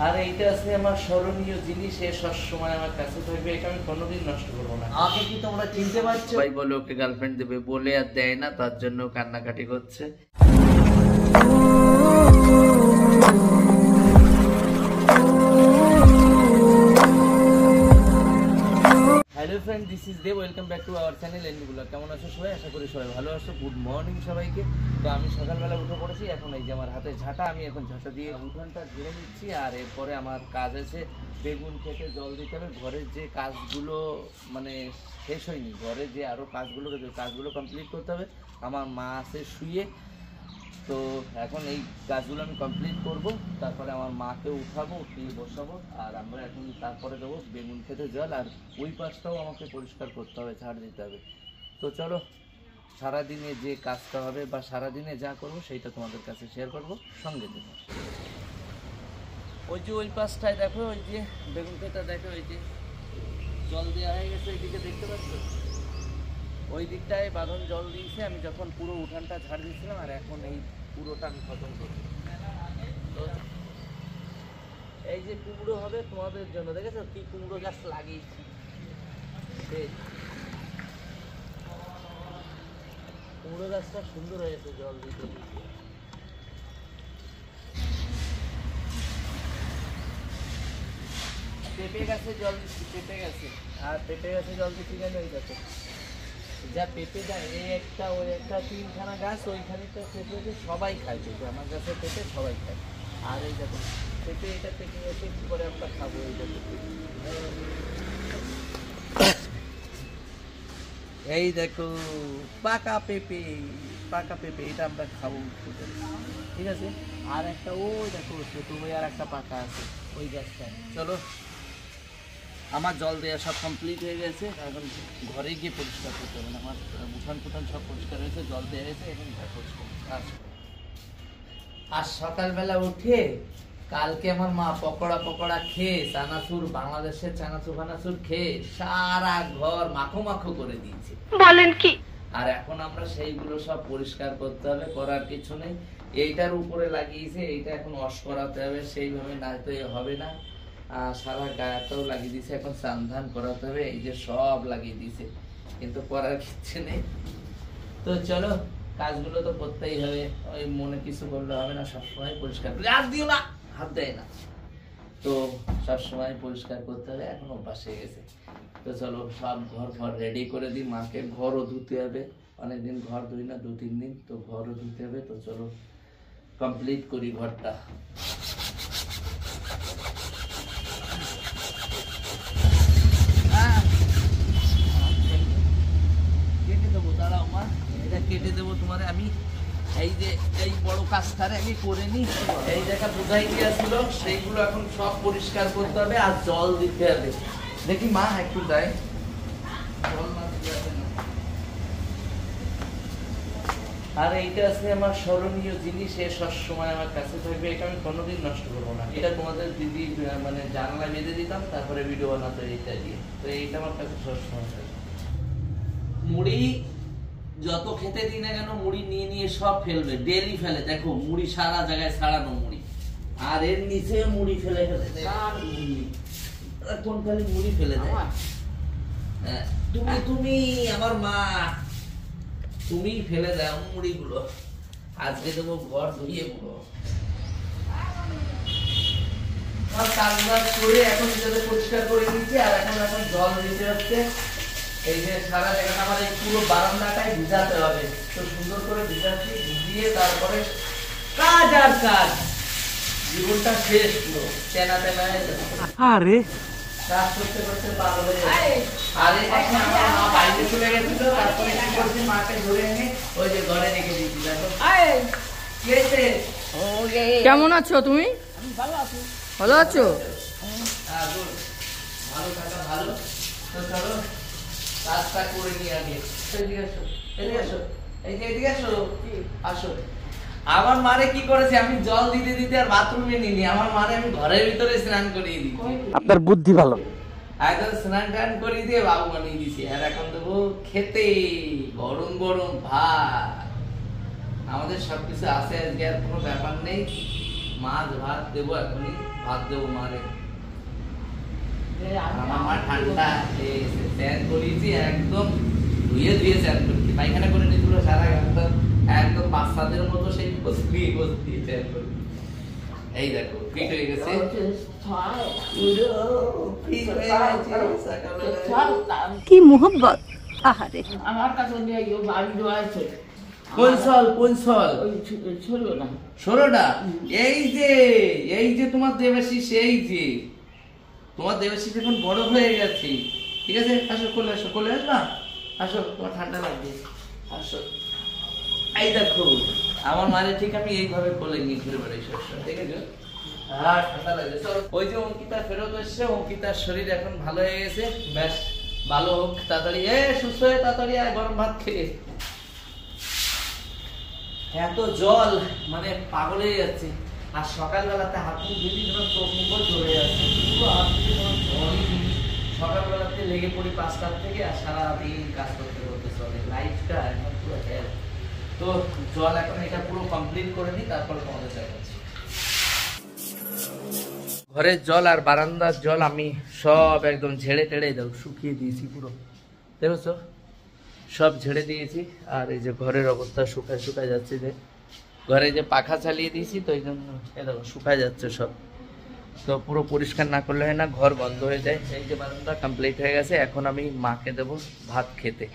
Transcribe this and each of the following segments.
আর এইটা আছে আমার স্মরণীয় জিনিস, এ সবসময় আমার কাছে থাকবে, এটা আমি কোনোদিন নষ্ট করবো না। আমাকে কি তোমরা চিনতে পারছো? ভাই বলে ওকে গার্লফ্রেন্ড দেবে বলে আর দেয় না, তার জন্য কান্নাকাটি করছে। Hello friend, this is Dev, welcome back to our channel ND blog. কেমন আছো সবাই? আশা করি সবাই ভালো আছো। গুড মর্নিং সবাইকে। তো আমি সকালবেলা উঠে পড়েছি, এখন এই যে আমার হাতে ঝাঁটা, আমি এখন ঝাঁটা দিয়ে উঠোনটা ঝেড়ে নিচ্ছি। আর এরপরে আমার কাজ আছে বেগুন খেতে জল দিতে হবে। ঘরের যে কাজগুলো মানে শেষ হয়নি, ঘরে যে আরও কাজগুলো রয়েছে কাজগুলো কমপ্লিট করতে হবে। আমার মা আছে শুয়ে, তো এখন এই কাজগুলো আমি কমপ্লিট করব, তারপরে আমার মাকে উঠাবো, উঠিয়ে বসাবো, আর আমরা এখন তারপরে দেবো বেগুন খেতে জল। আর ওই পাশটাও আমাকে পরিষ্কার করতে হবে, ঝাড় দিতে হবে। তো চলো, সারাদিনে যে কাজটা হবে বা সারাদিনে যা করবো সেইটা তোমাদের কাছে শেয়ার করব, সঙ্গে দেবো। ওই যে ওই পাশটায় দেখো, ওই যে বেগুন খেতে দেখো, ওই যে জল দেওয়া হয়ে গেছে, ওইদিকে দেখতে পাচ্ছ, ওই দিকটায় বাঁধন জল দিয়েছে। আমি যখন পুরো উঠানটা ঝাড় দিয়েছিলাম, আর এখন এই পুরোটা আমি খতম করছি। তো এই যে কুমড়ো হবে তোমাদের জন্য, দেখেছো কি কুমড়ো গাছ লাগিয়েছি। কুমড়ো গাছটা সুন্দর হয়েছে জল দিতে দিতে। পেঁপে গাছে জল দিচ্ছি, পেঁপে গাছে। আর পেঁপে গাছে জল দিচ্ছি কেন? ওই গাছে যা পেঁপে যায়, এই একটা ওই একটা তিনখানা গাছ, ওইখানে তো পেঁপে সবাই খায়, পেঁপে আমার গাছে পেঁপে সবাই খায়। আর এই দেখো পেঁপে, এটা পেকে গেছে, কী করে আমরা খাবো? এই দেখো, এই দেখো পাকা পেঁপে, পাকা পেঁপে, এটা আমরা খাবো, ঠিক আছে। আর একটা ওই দেখো ছোট, ওই আর একটা পাকা আছে ওই গাছটা। চলো, আমার জল দেওয়া সব কমপ্লিট হয়ে গেছে, এখন ঘরে গিয়ে পরিষ্কার করতে হবে। আমার উঠান ফুটান সব পরিষ্কার হয়েছে, জল দেওয়া হয়েছে, এখন ঘর পরিষ্কার। আর সকালবেলা উঠে কালকে আমার মা পকোড়া খেয়ে, চানাচুর, বাংলাদেশের চানাচুর ফানাচুর খেয়ে সারা ঘর মাখো মাখো করে দিয়েছে। বলেন কি? আর এখন আমরা সেইগুলো সব পরিষ্কার করতে হবে, করার কিছু নেই। এইটার উপরে লাগিয়েছে, এইটা এখন ওয়াশ করাতে হবে, সেইভাবে না তো হবে না। সারা গায়েতেও লাগিয়ে দিয়েছে, এখন স্নান ধান করাতে হবে, এই যে সব লাগিয়ে দিয়েছে, কিন্তু করার কিছু নেই। তো চলো, কাজগুলো তো করতেই হবে, ওই মনে কিছু করলে হবে না, সবসময় পরিষ্কার করে। হাত দিও না, হাত দেয় না, তো সবসময় পরিষ্কার করতে হবে, এখন অভ্যাস হয়ে গেছে। তো চলো, সব ঘর রেডি করে দিই। মাকে ঘরও ধুতে হবে, অনেকদিন ঘর ধুই না, 2-3 দিন, তো ঘরও ধুতে হবে। তো চলো কমপ্লিট করি ঘরটা। কেটে দেবো, দাঁড়াও মা, এটা কেটে দেবো তোমার। আমি এই যে এই বড় কাজটারে আমি করে নিই। এই জায়গা বোঝাই গিয়েছিল, সেইগুলো এখন সব পরিষ্কার করতে হবে, আর জল দিতে হবে। দেখি মা একটু দেয়, জল না দিতে হবে না। আর এইটা আছে আমার স্মরণীয় জিনিস, এ সবসময় আমার কাছে থাকবে, এটা আমি কোনোদিন নষ্ট করবো না। এটা তোমাদের দিদি মানে জানলা বেঁধে দিতাম, তারপরে ভিডিও বানাতে এইটা দিয়ে। তো এইটা আমার কাছে সবসময় থাকবে। মুড়ি যত খেতে দিই না কেন, মুড়ি নিয়ে নিয়ে সব ফেলবে, ডেলি ফেলে। দেখো মুড়ি সারা জায়গায় ছাড়ানো মুড়ি, আর এর নিচে মুড়ি ফেলে ফেলে কোন খালি মুড়ি ফেলে দেয়। তুমি আমার মা, তুমি ফেলে দাও মুড়িগুলো। আজকে দেবো ঘর ধুয়ে পুরো কাজ করে, এখন পরিষ্কার করে নিচ্ছি। আর এখন জল দিতে হচ্ছে। এই যে সারা জায়গাটা আমার এই পুরো বারান্দাটাই ভিজাতে হবে, তো সুন্দর করে ভিজাচ্ছি, ভিজিয়ে তারপরে কাজ আর কাজ, জীবনটা শেষ পুরো তেনা তেনা হয়ে যাচ্ছে। আরে কাজ করতে করতে পাগল হয়ে যাচ্ছে। আর এই পাশে আমার মা বাইরে চলে গেছিল, তারপরে কি করছি, মাকে ধরে এনে ওই যে ঘরে রেখে দিয়েছি। দেখো কেমন আছো তুমি? ভালো আছো? ভালো আছো? হ্যাঁ, ভালো থাকা ভালো। তো চলো কাজটা করে নিয়ে আগে। এদিকে আসো, এদিকে আসো, এই যে এদিকে আসো, আসো। আমার মারে কি করেছে, আমি জল দিতে দিতে আর বাথরুমে নিনি, আমার মারে আমি ঘরের ভিতরে স্নান করিয়ে দিই। আপনার বুদ্ধি ভালো। একদম স্নান টান করিয়ে দিয়ে বাবু বানিয়ে দিছি। আর এখন দেবো খেতে গরম গরম ভাত। আমাদের সবকিছু আছে আজকে, আর কোনো ব্যাপার নেই। মাছ ভাত দেবো এখনই। ভাত দেবো মারে। আমার মা ঠান্ডা স্নান করিয়েছি একদম ধুয়ে ধুয়ে স্নান করেছি, পায়খানা করে নিয়েছিল সারা একদম একদম বাচ্চাদের মতো সেই বসিয়ে বসিয়ে স্নান করি। এই দেখো ফিট হয়ে গেছে, কি মোহব্বত। আহারে আমার কাছে নিয়ে গিয়ে বাড়ি রয়েছে কোন সল 16টা। এই যে তোমার দেবাশিস, এই যে তোমার দেবাশিস এখন বড় হয়ে গেছে। ঠিক আছে, আসো কোলে আসো, কোলে আসবা, আসো, তোমার ঠান্ডা লাগবে, আসো। এই দেখো আমার মারে ঠিক আমি এইভাবে কোলে নিয়ে ঘুরে বেড়াই সবসময়, ঠিক আছে? আর ঠান্ডা লাগছে। চলো, ওই যে অঙ্কিতা ফেরত এসছে, অঙ্কিতার শরীর এখন ভালো হয়ে গেছে, বেশ ভালো হোক তাড়াতাড়ি, সুস্থ হয়ে তাড়াতাড়ি আর গরম ভাত খেয়ে। এত জল মানে পাগল হয়ে যাচ্ছে, আর সকালবেলাতে হাত মুখ ধুয়ে দিই, চোখ মুখ জ্বলে যাচ্ছে, পুরো হাত থেকে কোনো জলই নেই। সকালবেলাতে লেগে পড়ি 5টার থেকে, আর সারাদিন কাজ করতে করতে চলে, লাইফটা এখন পুরো হেল। তো জল এখন এটা পুরো কমপ্লিট করে নিই, তারপর তোমাদের দেখাচ্ছি। ঘরের জল আর বারান্দার জল আমি সব একদম ঝেড়ে টেড়ে দাও শুকিয়ে দিয়েছি পুরো, দেখেছো সব ঝেড়ে দিয়েছি। আর এই যে ঘরের অবস্থা শুকায় শুকায় যাচ্ছে, যে ঘরে যে পাখা চালিয়ে দিয়েছি তো এই জন্য দেখো শুকায় যাচ্ছে সব। তো পুরো পরিষ্কার না করলে হয় না, ঘর বন্ধ হয়ে যায়। এই যে বারান্দা কমপ্লিট হয়ে গেছে, এখন আমি মাকে দেব ভাত খেতে।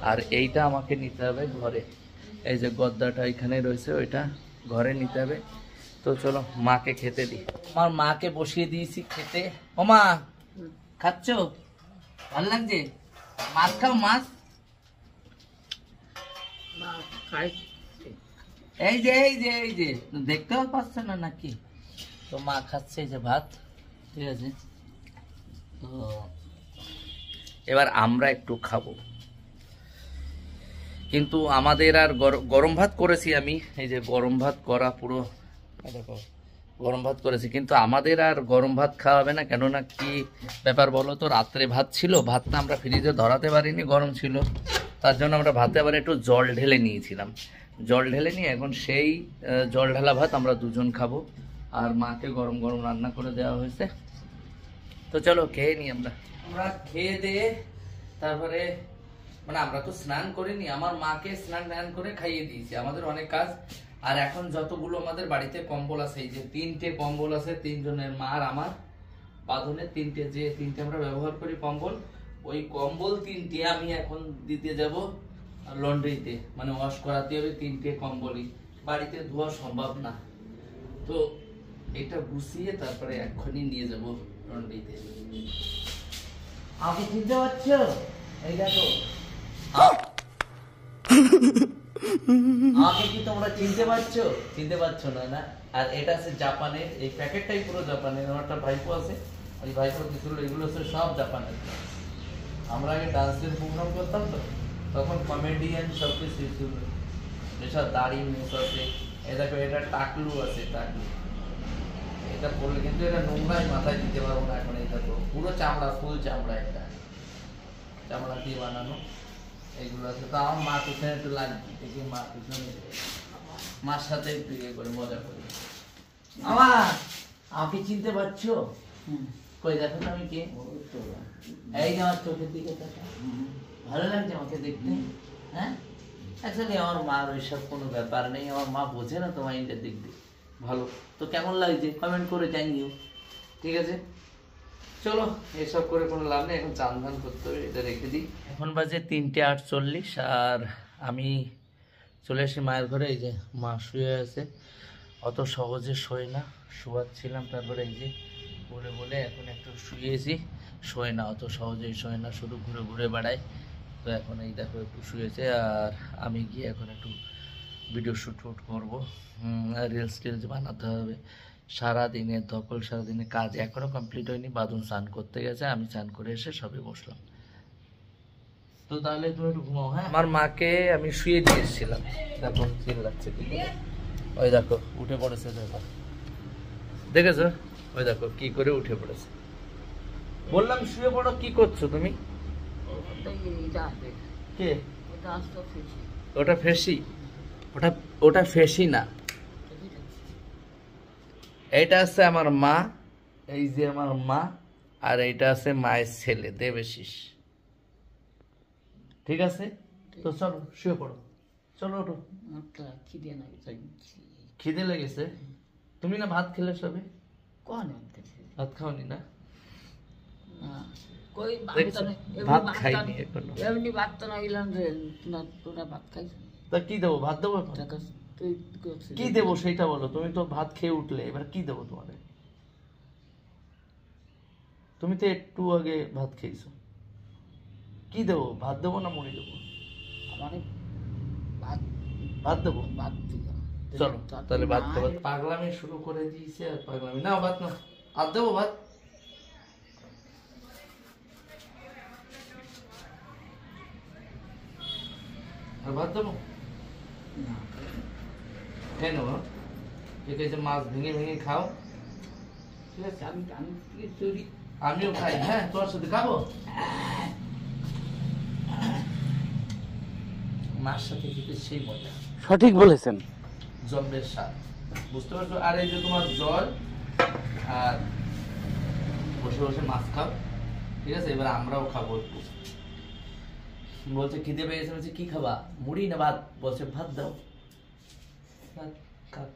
আর এইটা আমাকে নিতে হবে ঘরে, এই যে গদ্দাটা এখানে রয়েছে ওইটা ঘরে নিতে হবে। তো চলো মাকে খেতে দিই। আমার মাকে বসিয়ে দিয়েছি খেতে। ও মা, খাচ্ছ? ভালো লাগছে? মাছ খাও, মাছ। এই যে দেখতেও পাচ্ছ না নাকি? তো মা খাচ্ছে এই যে ভাত, ঠিক আছে? তো এবার আমরা একটু খাবো, কিন্তু আমাদের আর গরম ভাত করেছি আমি, এই যে গরম ভাত করা পুরো দেখো গরম ভাত করেছি, কিন্তু আমাদের আর গরম ভাত খাওয়া হবে না। কেননা কি ব্যাপার বলো তো, রাত্রে ভাত ছিল, ভাতটা আমরা ফ্রিজে ধরাতে পারিনি, গরম ছিল, তার জন্য আমরা ভাতে আবার একটু জল ঢেলে নিয়েছিলাম। জল ঢেলে নিয়ে এখন সেই জল ঢালা ভাত আমরা দুজন খাবো, আর মাকে গরম গরম রান্না করে দেওয়া হয়েছে। তো চলো খেয়ে নিই আমরা খেয়ে দিয়ে তারপরে মানে আমরা তো স্নান করিনি, আমার মাকে স্নান করে খাইয়ে দিয়েছি, আমাদের অনেক কাজ। আর এখন যতগুলো আমাদের বাড়িতে কম্বল আছে, এই যে 3টে কম্বল আছে, 3 জনের, মা আর আমার বাঁধনের 3টে আমরা ব্যবহার করি কম্বল, ওই কম্বল 3টে আমি এখন দিতে যাব লন্ড্রিতে, মানে ওয়াশ করাতে হবে। 3টে কম্বলই বাড়িতে ধোয়া সম্ভব না, তো এটা গুছিয়ে তারপরে এক্ষুনি নিয়ে যাব লন্ড্রিতে। আমাকে চিনতে পারছো? এই দেখো আমাকে কি তোমরা চিনতে পারছো? চিনতে পারছো না, না? আর এটা আছে জাপানের, এই প্যাকেটটাই পুরো জাপানের। আমার একটা ভাইপো আছে, ওই ভাইপো কিছু এগুলো হচ্ছে সব জাপানের। আমরা আগে ডান্সের প্রোগ্রাম করতাম তো, তখন কমেডিয়ান সব কিছু ছিল, এসব দাড়ি মুখ আছে। এই দেখো এটা টাকলু আছে, টাকলু। এটা পরলে কিন্তু এটা নোংরাই মাথায় দিতে পারবো না এখন। এটা তো পুরো চামড়া, ফুল চামড়া, এটা চামড়া দিয়ে বানানো। এইগুলো আছে। তো আমার মা পিছনে একটু লাগবে, দেখি মা পিছনে মার সাথে একটু ইয়ে করে মজা করি। আমাকে চিনতে পারছো? কই দেখো তো আমি কে? এই যে আমার চোখের দিকে ভালো লাগছে আমাকে দেখতে, হ্যাঁ? অ্যাকচুয়ালি আমার মার ওইসব কোনো ব্যাপার নেই, আমার মা বোঝে না তোমার ইন্টার দিক দিয়ে ভালো। তো কেমন লাগছে কমেন্ট করে জানিও, ঠিক আছে? চলো এসব করে কোনো লাভ নেই, এখন চান ধান করতে হবে, এটা রেখে দিই। এখন বাজে 3:48 আর আমি চলে আসি মায়ের ঘরে। এই যে মা শুয়ে আছে, অত সহজে শোয় না, শোয়াচ্ছিলাম, তারপরে এই যে বলে বলে এখন একটু শুয়েছি। শোয় না, অত সহজেই শোয় না, শুধু ঘুরে ঘুরে বেড়ায়। তো এখন এই দেখো একটু শুয়েছে, আর আমি গিয়ে এখন একটু ভিডিও শ্যুট করবো, রিলস টিলস বানাতে হবে। সারাদিনের ধকল, সারাদিনের কাজ এখনো কমপ্লিট হয়নি। বাদুন স্নান করতে গেছে, আমি স্নান করে এসে সবে বসলাম। তো তাহলে তুমি একটু ঘুমাও, হ্যাঁ? আমার মাকে আমি শুয়ে দিয়ে এসেছিলাম, দেখো চিল্লাচ্ছে, ওই দেখো উঠে পড়েছে, দেখো দেখেছো, ওই দেখো কি করে উঠে পড়েছে। বললাম শুয়ে পড়ো, কি করছো তুমি? কে? ওটা ফেসি, ওটা ফেসি না, এইটা আছে আমার মা, এই যে আমার মা, আর এইটা আছে মায়ের ছেলে দেবেশিস। ঠিক আছে, তো চলো শুয়ে পড়ো, চলো ওঠো। খিদে নাই খিদে লেগেছে? তুমি না ভাত খেলে সবে? কোন ভাত খাওনি না? কই দেখছো? ভাত খাইনি এখনো। এমনি ভাত তো না গেলাম যে তোরা ভাত খাইছ। তা কি দেবো? ভাত দেবো এখন? তুই কি দেবো সেটা বলো। তুমি তো ভাত খেয়ে উঠলে, এবার কি দেবো তোমাদের? তুমি তো একটু আগে ভাত খেয়েছো। কি দেবো? ভাত দেবো না মুড়ি দেবো? আমারে ভাত ভাত দেবো। ভাত দিল। চলো তাহলে ভাত খাবো। পাগলামি শুরু করে দিয়েছে আর পাগলামি। না ভাত না, আর দেবো ভাত। আর ভাত দেবো খেয়ে নেবো। ঠিক আছে, মাছ ভেঙে ভেঙে খাও। ঠিক আছে, আমি আমি চুরি আমিও খাই, হ্যাঁ তোমার সাথে খাবো। মার সাথে খেতে সেই মজা, সঠিক বলেছেন। জলের স্বাদ, বুঝতে পারছো? আর এই যে তোমার জল আর বসে বসে মাছ খাও। ঠিক আছে, এবার আমরাও খাবো একটু। বলছে খিদে পেয়ে গেছে, বলছে কি খাবা, মুড়ি না ভাত? বলছে ভাত দাও। খাও।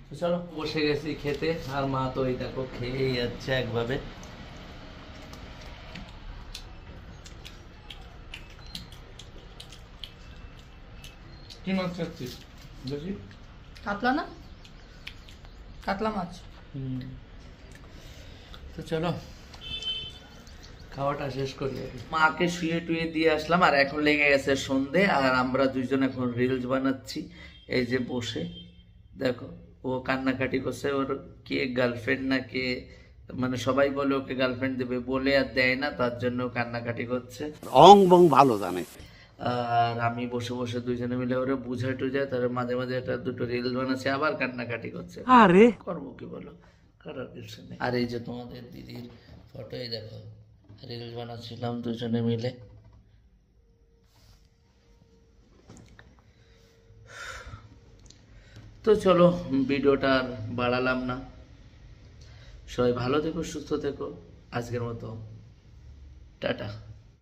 তো চলো বসে গেছি খেতে, আর মা তো এই দেখো খেয়েই যাচ্ছে একভাবে। কি মাছ খাচ্ছিস দেখি? কাতলা না, কাতলা মাছ। তো চলো খাওয়াটা শেষ করি। মাকে শুয়ে টুয়ে দিয়ে আসলাম, আর এখন লেগে গেছে সন্ধে, আর আমরা দুইজন এখন রিলস বানাচ্ছি এই যে বসে। দেখো ও কান্নাকাটি করছে, ওর কে গার্লফ্রেন্ড না কে, মানে সবাই বলে ওকে গার্লফ্রেন্ড দেবে, বলে আর দেয় না, তার জন্য ও কান্নাকাটি করছে। অং বং ভালো জানে। আর আমি বসে বসে দুইজনে মিলে ওরে বুঝাই টুঝাই, তার মাঝে মাঝে একটা দুটো রিল বানাচ্ছে, আবার কান্নাকাটি করছে। আরে করবো কি বলো, করার কিছু নেই। আর এই যে তোমাদের দিদির ফটোই দেখো, রিলস বানাচ্ছিলাম দুজনে মিলে। তো চলো ভিডিওটা আর বাড়ালাম না, সবাই ভালো থেকো, সুস্থ থেকো। আজকের মতো টাটা।